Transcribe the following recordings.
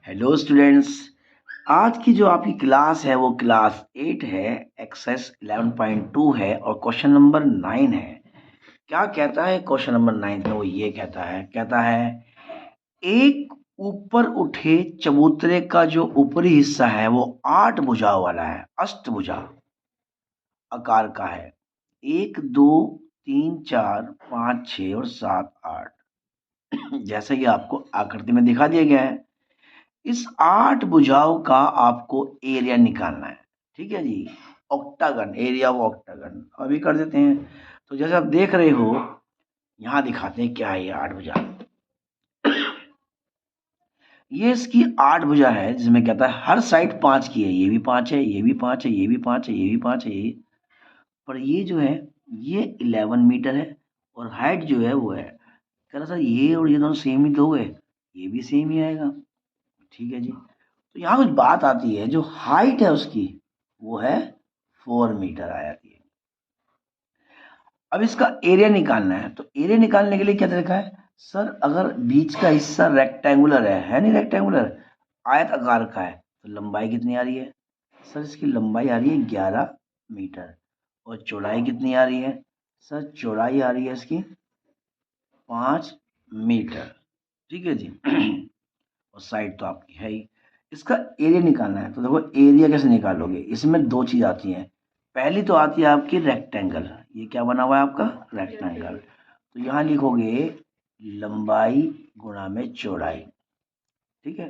Hello students. आज की जो आपकी क्लास है वो क्लास 8 है, एक्सरसाइज 11.2 है और क्वेश्चन नंबर 9 है। क्या कहता है क्वेश्चन नंबर 9 में? वो ये कहता है एक ऊपर उठे चबूतरे का जो ऊपरी हिस्सा है वो 8 भुजाओं वाला है, अष्टभुजा आकार का है। 1 2 3 4 5 6 और 7 8 जैसा कि आपको आकृति में दिखा दिया गया है। इस 8 भुजाओं का आपको एरिया निकालना है। ठीक है जी, ऑक्टागन, एरिया ऑफ ऑक्टागन अभी कर देते हैं। तो जैसे आप देख रहे हो, यहाँ दिखाते हैं क्या है ये 8 भुजा। ये इसकी 8 भुजा है, जिसमें कहता है हर साइड 5 की है। ये भी 5 है, ये भी 5 है, ये भी 5 है, ये भी 5 है, ये पर ये जो है ये 11 मीटर है और हाइट जो है वो है। कह रहा सर ये और ये दोनों सेम ही दोगे, ये भी सेम ही आएगा। ठीक है जी। तो यहाँ कुछ बात आती है, जो हाइट है उसकी वो है 4 मीटर आ जाती है। अब इसका एरिया निकालना है, तो एरिया निकालने के लिए क्या तरीका है? सर अगर बीच का हिस्सा रेक्टेंगुलर है नहीं, रेक्टेंगुलर आयत आकार का है, तो लंबाई कितनी आ रही है? सर इसकी लंबाई आ रही है 11 मीटर। और चौड़ाई कितनी आ रही है? सर चौड़ाई आ रही है इसकी 5 मीटर। ठीक है जी। और साइड तो आपकी है ही। इसका एरिया निकालना है, तो देखो एरिया कैसे निकालोगे? इसमें दो चीज आती हैं। पहली तो आती है आपकी रेक्टेंगल। ये क्या बना हुआ है आपका? रेक्टेंगल। तो यहाँ लिखोगे लंबाई गुणा में चौड़ाई। ठीक है,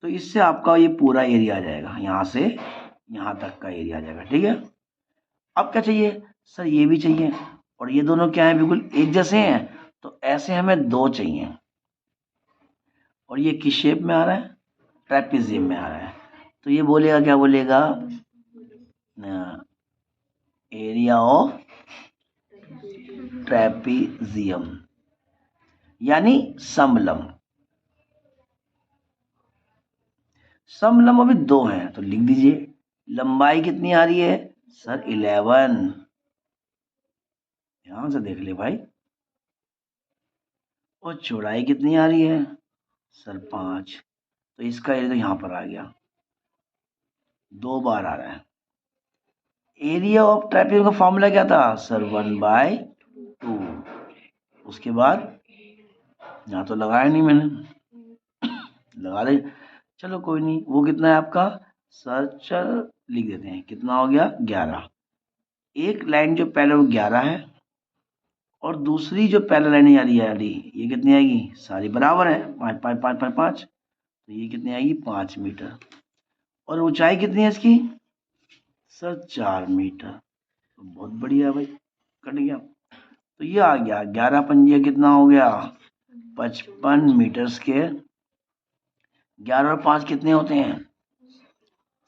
तो इससे आपका ये पूरा एरिया आ जाएगा, यहाँ से यहाँ तक का एरिया आ जाएगा। ठीक है, अब क्या चाहिए? सर ये भी चाहिए, और ये दोनों क्या है? बिल्कुल एक जैसे हैं, तो ऐसे हमें दो चाहिए। और ये किस शेप में आ रहा है? ट्रेपेजियम में आ रहा है। तो ये बोलेगा, क्या बोलेगा? एरिया ऑफ ट्रेपेजियम, यानी समलंब। समलंब अभी दो हैं, तो लिख दीजिए लंबाई कितनी आ रही है? सर 11। ध्यान से देख ले भाई। और चौड़ाई कितनी आ रही है? सर 5। तो इसका एरिया तो यहाँ पर आ गया, दो बार आ रहा है। एरिया ऑफ ट्रेपेजियम का फॉर्मूला क्या था? सर 1/2। उसके बाद यहाँ तो लगाया नहीं मैंने, लगा दे। चलो कोई नहीं, वो कितना है आपका? सर चल लिख देते हैं, कितना हो गया? 11। एक लाइन जो पहले वो 11 है, और दूसरी जो पहले लाइन आ रही है ये कितनी आएगी? सारी बराबर है, 5 5 5 5 5। तो ये कितनी आएगी? 5 मीटर। और ऊंचाई कितनी है इसकी? Sir 4 metre. तो बहुत बढ़िया भाई, कट गया। तो ये आ गया 11 पंजे कितना हो गया? 55 मीटर स्क्वायर। 11 और 5 कितने होते हैं?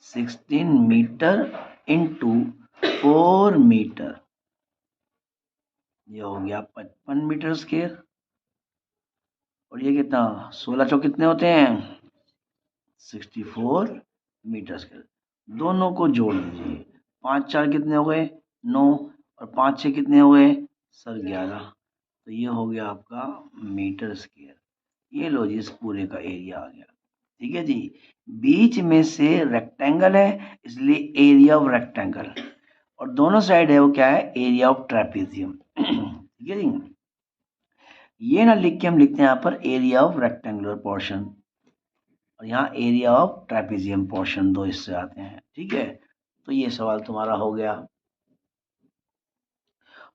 16 मीटर इंटू 4 मीटर। ये हो गया 55 मीटर स्क्वायर। और ये कितना? 16 चौक कितने होते हैं? 64 मीटर स्क्वायर। दोनों को जोड़ दीजिए। 5 4 कितने हो गए? 9। और 5 6 कितने हो गए? सर 11। तो ये हो गया आपका मीटर स्क्वायर। ये लो जी, इस पूरे का एरिया आ गया। ठीक है जी। बीच में से रेक्टेंगल है, इसलिए एरिया ऑफ रेक्टेंगल। और दोनों साइड है वो क्या है? Area of trapezium. ठीक है जी। ये ना लिख के हम लिखते हैं यहाँ पर एरिया ऑफ रेक्टेंगुलर पोर्शन, और यहाँ एरिया ऑफ ट्रेपेजियम पोर्शन, दो इससे आते हैं। ठीक है, तो ये सवाल तुम्हारा हो गया।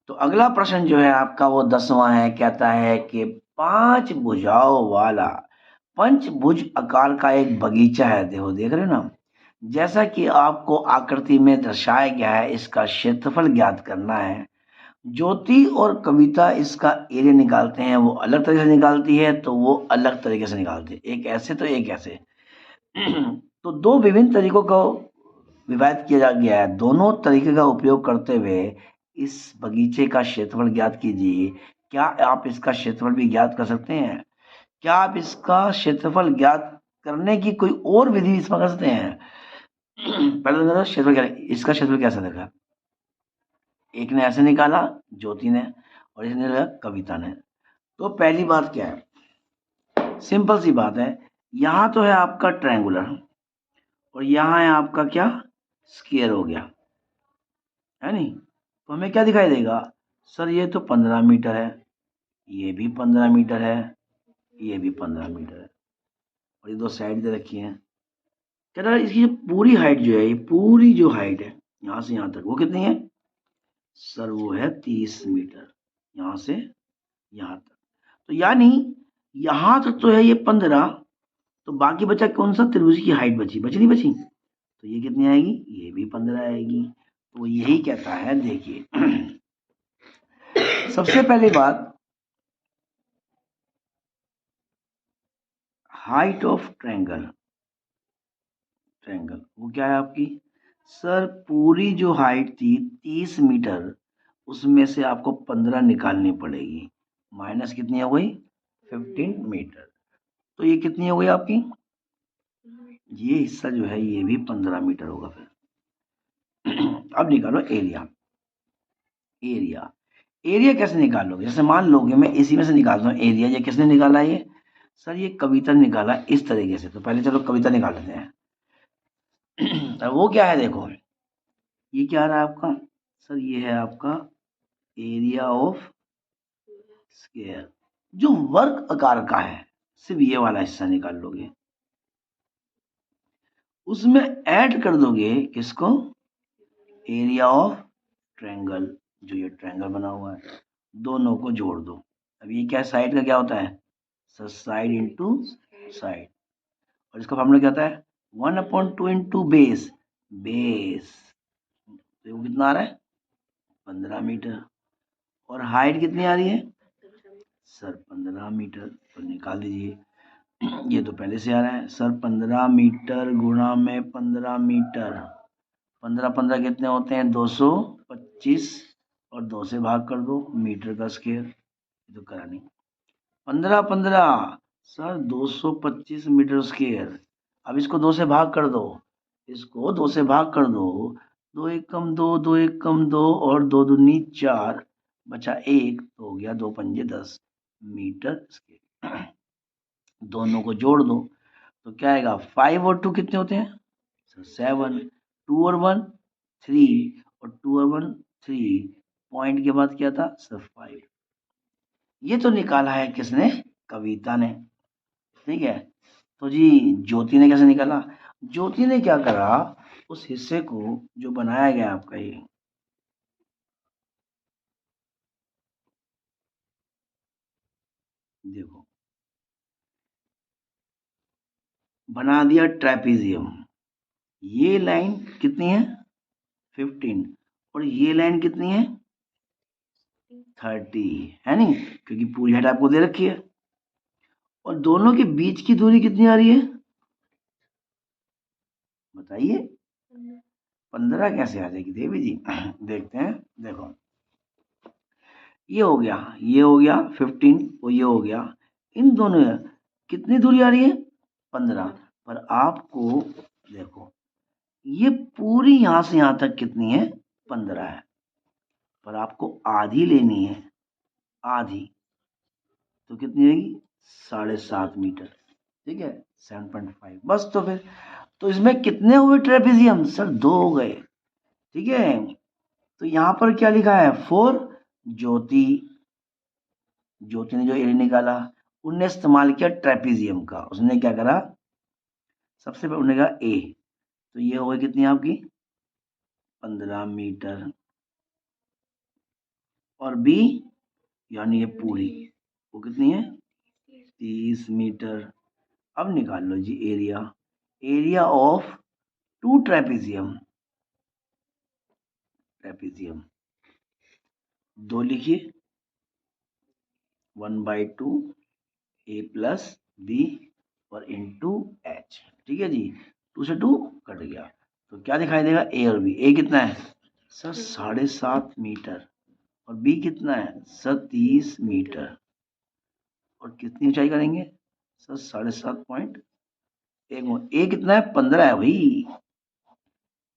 तो अगला प्रश्न जो है आपका वो 10वां है। कहता है कि 5 भुजाओं वाला पंचभुज आकार का एक बगीचा है। देखो, देख रहे हो ना? जैसा कि आपको आकृति में दर्शाया गया है, इसका क्षेत्रफल ज्ञात करना है। ज्योति और कविता इसका एरिया निकालते हैं, वो अलग तरीके से निकालती है, तो वो अलग तरीके से निकालती है, एक ऐसे तो एक ऐसे। तो दो विभिन्न तरीकों को विवाद किया जा गया है। दोनों तरीके का उपयोग करते हुए इस बगीचे का क्षेत्रफल ज्ञात कीजिए। क्या आप इसका क्षेत्रफल भी ज्ञात कर सकते हैं? क्या आप इसका क्षेत्रफल ज्ञात करने की कोई और विधि इसमें कर सकते हैं? पहले तो क्षेत्रफल क्या, इसका क्षेत्रफल कैसा देखा? एक ने ऐसे निकाला, ज्योति ने, और इसने निकाला कविता ने। तो पहली बात क्या है? सिंपल सी बात है, यहाँ तो है आपका ट्रायंगुलर और यहाँ है आपका क्या, स्क्वायर हो गया, है नहीं। तो हमें क्या दिखाई देगा, सर ये तो 15 मीटर है, ये भी 15 मीटर है, ये भी 15 मीटर है, और ये दो साइड दे रखी है। कह रहा है इसकी पूरी हाइट जो है, ये पूरी जो हाइट है यहाँ से यहाँ तक वो कितनी है, सर वो है 30 मीटर, यहाँ से यहाँ तक। तो यानी यहाँ तक तो है ये 15, तो बाकी बचा कौन सा, त्रिभुज की हाइट बची, बची नहीं बची, तो ये कितनी आएगी, ये भी 15 आएगी। तो यही कहता है, देखिए सबसे पहली बात, हाइट ऑफ ट्रायंगल, ट्रायंगल वो क्या है आपकी, सर पूरी जो हाइट थी 30 मीटर, उसमें से आपको 15 निकालनी पड़ेगी, माइनस कितनी हो गई, 15 मीटर। तो ये कितनी हो गई आपकी, ये हिस्सा जो है ये भी 15 मीटर होगा फिर। अब निकालो एरिया, एरिया, एरिया कैसे निकालोगे, जैसे मान लोगे मैं इसी में से निकालता हूँ एरिया, ये किसने निकाला, ये सर ये कविता ने निकाला इस तरीके से। तो पहले चलो कविता निकाल लेते हैं। अब वो क्या है, देखो ये क्या आ रहा है आपका, सर ये है आपका एरिया ऑफ स्क्वायर, जो वर्ग आकार का है, सिर्फ ये वाला हिस्सा निकाल लोगे, उसमें ऐड कर दोगे किसको, एरिया ऑफ ट्रायंगल, जो ये ट्रायंगल बना हुआ है, दोनों को जोड़ दो। अब ये क्या साइड का क्या होता है, सर साइड इंटू साइड, और इसका फॉर्मूला क्या होता है, 1/2 इंटू बेस, बेस, तो वो कितना आ रहा है, 15 मीटर, और हाइट कितनी आ रही है, सर 15 मीटर, तो निकाल दीजिए। ये तो पहले से आ रहा है, सर 15 मीटर गुणा में 15 मीटर, 15 15 कितने होते हैं, 225, और 2 से भाग कर दो, मीटर का स्क्वायर, ये तो करा नहीं, 15 15, सर 225 मीटर स्क्वायर। अब इसको 2 से भाग कर दो, इसको 2 से भाग कर दो, 2 एक कम 2, 2 एक कम 2, और 2 दूनी 4, बचा 1, तो हो गया 2 पंजे 10 मीटर स्क्वायर। दोनों को जोड़ दो, तो क्या आएगा, 5 और 2 कितने होते हैं, सर 7, 2 और 1 3, और 2 और 1 3, पॉइंट के बाद क्या था, सर 5। ये तो निकाला है किसने, कविता ने, ठीक है। तो जी ज्योति ने कैसे निकाला, ज्योति ने क्या करा, उस हिस्से को जो बनाया गया आपका, ये देखो बना दिया ट्रेपीजियम, ये लाइन कितनी है 15, और ये लाइन कितनी है 30, है नहीं, क्योंकि पूरी हाइट आपको दे रखी है, और दोनों के बीच की दूरी कितनी आ रही है, बताइए, 15 कैसे आ जाएगी देवी जी। देखते हैं, देखो ये हो गया, ये हो गया 15, और ये हो गया, इन दोनों कितनी दूरी आ रही है 15, पर आपको देखो ये पूरी यहाँ से यहाँ तक कितनी है 15 है, पर आपको आधी लेनी है, आधी, तो कितनी आएगी 7.5 मीटर, ठीक है 7.5, बस। तो फिर तो इसमें कितने हुए ट्रेपेजियम, सर 2 हो गए, ठीक है। तो यहाँ पर क्या लिखा है 4, ज्योति, ज्योति ने जो एरिया निकाला, उनने इस्तेमाल किया ट्रेपेजियम का, उसने क्या करा, सबसे पहले उन्होंने कहा ए, तो ये हो गई कितनी आपकी 15 मीटर, और बी यानी ये पूरी, वो कितनी है 30 मीटर। अब निकाल लो जी area, area of 2 trapezium, trapezium 2 लिखिए, 1/2 ए प्लस बी और इंटू एच, ठीक है जी, 2 से 2 कट गया, तो क्या दिखाई देगा, ए और बी, ए कितना है सर 7.5 मीटर, और बी कितना है सर 30 मीटर, और कितनी ऊंचाई करेंगे सर 7.5 एक, ए कितना है 15 है भाई,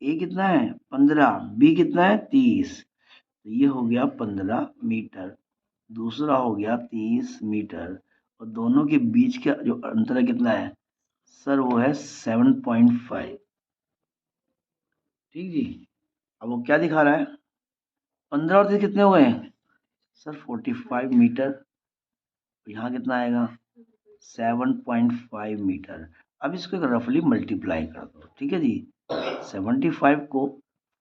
ए कितना है 15, बी कितना है 30, तो ये हो गया 15 मीटर, दूसरा हो गया 30 मीटर, और दोनों के बीच का जो अंतर है कितना है सर वो है 7.5। ठीक जी। अब वो क्या दिखा रहा है, 15 और 30 कितने हो गए सर 45 मीटर। यहाँ कितना आएगा 7.5 मीटर। अब इसको एक रफली मल्टीप्लाई कर दो, ठीक है जी। 75 को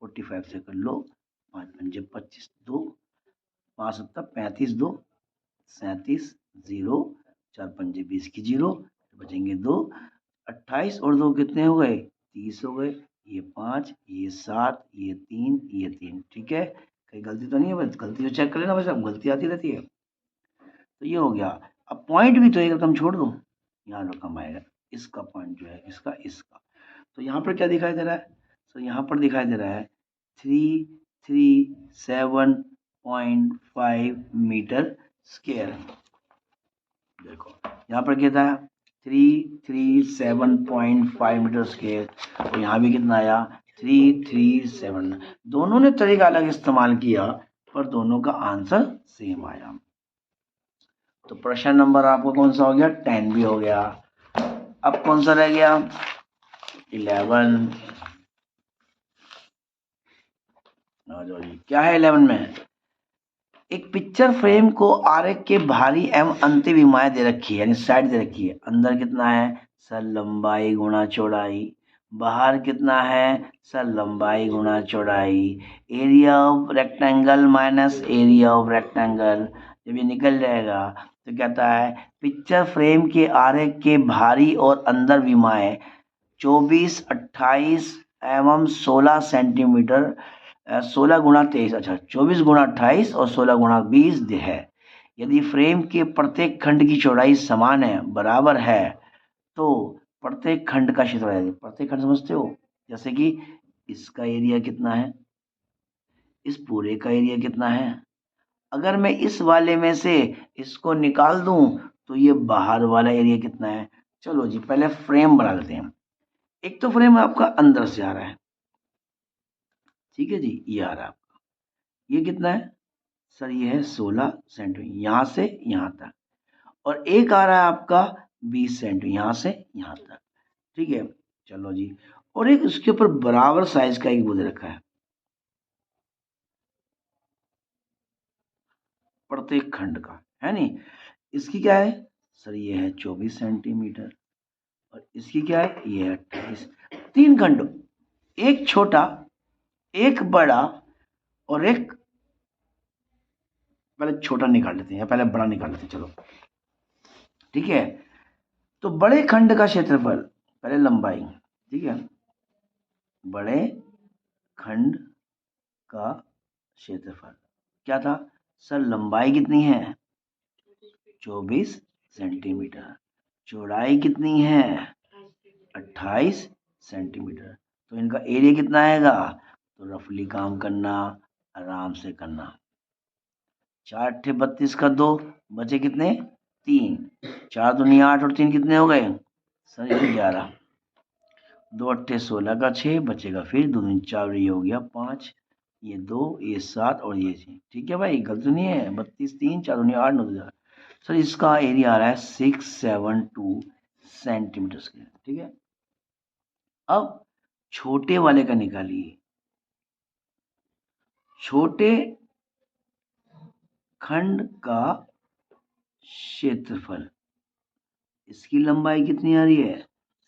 45 से कर लो, 5 पंजे 25, 2 5 सत्ता 35, 2 37, 0 4 पंजे 20 की 0, बचेंगे 2, 28 और 2 कितने हो गए 30 हो गए। ये 5, ये 7, ये 3, ये 3। ठीक है, कहीं गलती तो नहीं है, बस गलती तो चेक कर लेना, बस अब गलती आती रहती है। तो ये हो गया। अब पॉइंट भी तो एक रकम छोड़ दो, यहाँ रकम आएगा, इसका पॉइंट जो है इसका इसका। तो यहाँ पर क्या दिखाई दे रहा है, तो यहाँ पर दिखाई दे रहा है 337.5 मीटर स्क्वायर। देखो यहाँ पर कितना है 337.5 मीटर स्क्वायर, और यहाँ भी कितना आया 337। दोनों ने तरीका अलग इस्तेमाल किया पर दोनों का आंसर सेम आया। तो प्रश्न नंबर आपको कौन सा हो गया 10 भी हो गया। अब कौन सा रह गया 11। क्या है 11 में, एक पिक्चर फ्रेम को आरेख के बाहरी एवं अंतविमाएं दे रखी है, यानी साइड दे रखी है। अंदर कितना है सर लंबाई गुणा चौड़ाई, बाहर कितना है सर लंबाई गुणा चौड़ाई। Area of rectangle minus area of rectangle, जब ये निकल जाएगा तो कहता है पिक्चर फ्रेम के आरेख के बाहरी और अंदर विमाएं 24, 28 एवं 16 सेंटीमीटर, 16 गुणा 23, अच्छा 24 गुणा 28 और 16 गुणा 20 है। यदि फ्रेम के प्रत्येक खंड की चौड़ाई समान है बराबर है तो प्रत्येक खंड का क्षेत्र है, प्रत्येक खंड समझते हो, जैसे कि इसका एरिया कितना है, इस पूरे का एरिया कितना है। अगर मैं इस वाले में से इसको निकाल दूं तो ये बाहर वाला एरिया कितना है। चलो जी पहले फ्रेम बना लेते हैं। एक तो फ्रेम आपका अंदर से आ रहा है, ठीक है जी, ये आ रहा है आपका, ये कितना है सर ये है 16 सेंटीमीटर यहाँ से यहाँ तक, और एक आ रहा है आपका 20 सेंटीमीटर यहाँ से यहाँ तक। ठीक है, चलो जी, और एक उसके ऊपर बराबर साइज का एक वो दे रखा है प्रत्येक खंड का, है नहीं। इसकी क्या है सर ये है 24 सेंटीमीटर, और इसकी क्या है ये है 28। तीन खंड, एक छोटा एक बड़ा और एक, पहले छोटा निकाल लेते हैं या पहले बड़ा निकाल लेते हैं चलो। ठीक है, तो बड़े खंड का क्षेत्रफल, पहले लंबाई, ठीक है, बड़े खंड का क्षेत्रफल क्या था सर, लंबाई कितनी है 24 सेंटीमीटर, चौड़ाई कितनी है 28 सेंटीमीटर, तो इनका एरिया कितना आएगा, तो रफली काम करना, आराम से करना। 4 अट्ठे 32 का 2, बचे कितने 3, 4 दूनी 8 और 3 कितने हो गए सर ये 11, 2 अट्ठे 16 का 6, बचेगा फिर 2 दूनी 4, ये हो गया 5, ये 2, ये 7 और ये 6। ठीक है भाई गलत नहीं है, 32 3 4 दूनी 8 9 2 सर इसका एरिया आ रहा है 672 सेंटीमीटर स्क्वायर। ठीक है, अब छोटे वाले का निकालिए, छोटे खंड का क्षेत्रफल, इसकी लंबाई कितनी आ रही है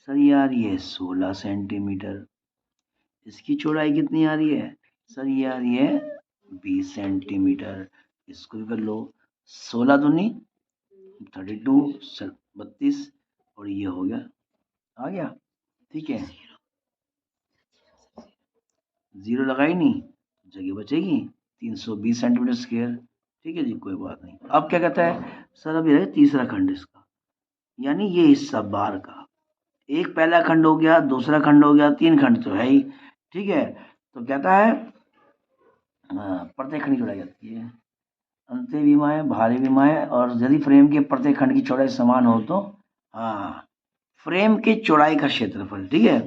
सर ये आ रही है 16 सेंटीमीटर, इसकी चौड़ाई कितनी आ रही है सर ये आ रही है 20 सेंटीमीटर। इसको भी कर लो, 16 दूनी 32 32 और ये हो गया आ गया। ठीक है, जीरो लगाई नहीं, जगह बचेगी 320 सेंटीमीटर स्क्वायर। ठीक है जी, कोई बात नहीं। अब क्या कहता है सर, अब ये है तीसरा खंड इसका, यानी ये हिस्सा बाहर का, एक पहला खंड हो गया, दूसरा खंड हो गया, 3 खंड तो है ही। ठीक है, तो कहता है प्रत्येक खंड की चौड़ाई जाती है अंत्य विमाएं भारी विमाएं, और यदि फ्रेम के प्रत्येक खंड की चौड़ाई समान हो तो हाँ फ्रेम के चौड़ाई का क्षेत्रफल, ठीक है,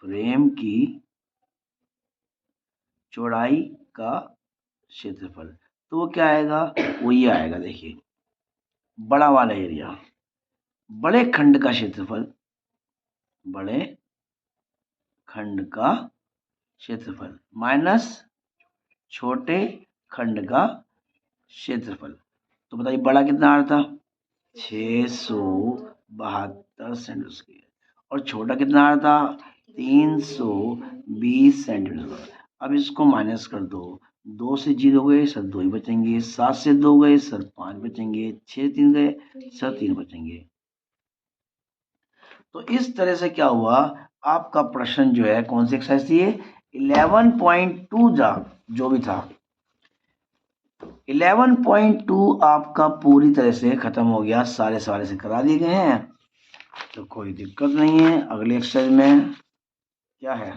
फ्रेम की चौड़ाई का क्षेत्रफल, तो वो क्या आएगा, वो ये आएगा, देखिए बड़ा वाला एरिया बड़े खंड का क्षेत्रफल, बड़े खंड का क्षेत्रफल माइनस छोटे खंड का क्षेत्रफल। तो बताइए बड़ा कितना आ रहा था, 672 सेंटीमीटर और छोटा कितना आ रहा था, 320 सेंटीमीटर। अब इसको माइनस कर दो, 2 से 0 गए सर 2 ही बचेंगे, 7 से 2 गए सर 5 बचेंगे, 6 3 गए सर 3 बचेंगे। तो इस तरह से क्या हुआ, आपका प्रश्न जो है कौन सी एक्सरसाइज थी, 11.2 जो भी था 11.2 आपका पूरी तरह से खत्म हो गया, सारे सवाल से करा दिए गए हैं, तो कोई दिक्कत नहीं है। अगले एक्सरसाइज में क्या है,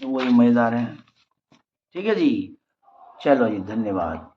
वही मजेदार है। ठीक है जी, चलो जी, धन्यवाद।